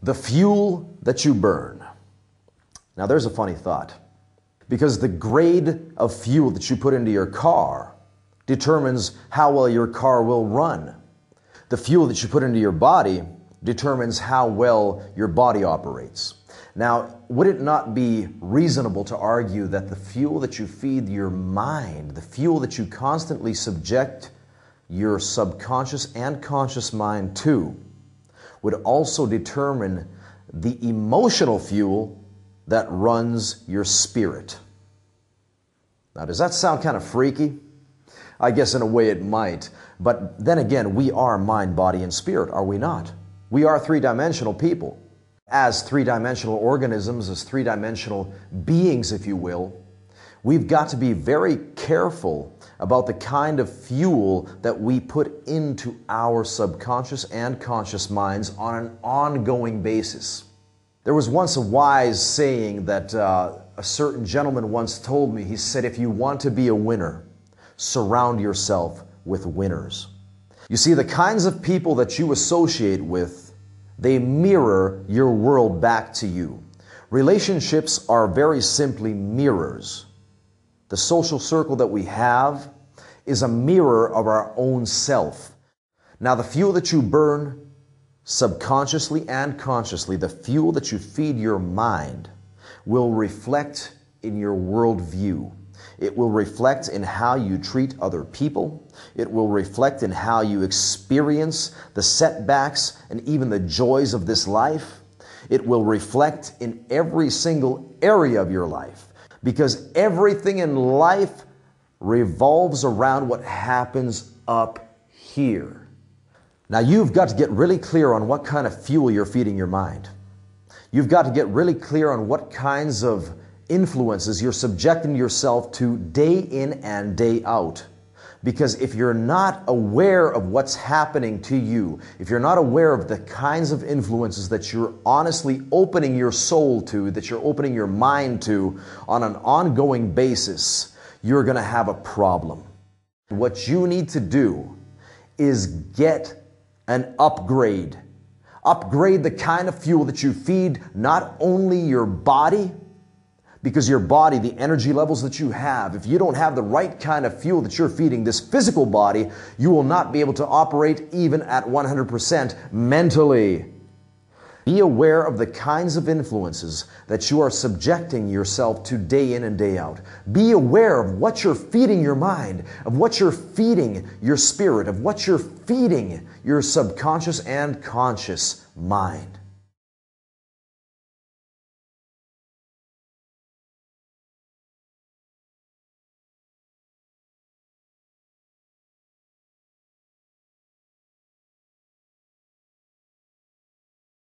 The fuel that you burn. Now there's a funny thought, because the grade of fuel that you put into your car determines how well your car will run. The fuel that you put into your body determines how well your body operates. Now, would it not be reasonable to argue that the fuel that you feed your mind, the fuel that you constantly subject your subconscious and conscious mind to, would also determine the emotional fuel that runs your spirit? Now, does that sound kind of freaky? I guess in a way it might. But then again, we are mind, body, and spirit, are we not? We are three-dimensional people. As three-dimensional organisms, as three-dimensional beings, if you will, we've got to be very careful about the kind of fuel that we put into our subconscious and conscious minds on an ongoing basis. There was once a wise saying that a certain gentleman once told me. He said, if you want to be a winner, surround yourself with winners. You see, the kinds of people that you associate with, they mirror your world back to you. Relationships are very simply mirrors. The social circle that we have is a mirror of our own self. Now, the fuel that you burn subconsciously and consciously, the fuel that you feed your mind, will reflect in your worldview. It will reflect in how you treat other people. It will reflect in how you experience the setbacks and even the joys of this life. It will reflect in every single area of your life, because everything in life revolves around what happens up here. Now, you've got to get really clear on what kind of fuel you're feeding your mind. You've got to get really clear on what kinds of influences you're subjecting yourself to day in and day out. Because if you're not aware of what's happening to you, if you're not aware of the kinds of influences that you're honestly opening your soul to, that you're opening your mind to on an ongoing basis, you're going to have a problem. What you need to do is get an upgrade. Upgrade the kind of fuel that you feed not only your body, because your body, the energy levels that you have, if you don't have the right kind of fuel that you're feeding this physical body, you will not be able to operate even at 100% mentally. Be aware of the kinds of influences that you are subjecting yourself to day in and day out. Be aware of what you're feeding your mind, of what you're feeding your spirit, of what you're feeding your subconscious and conscious mind.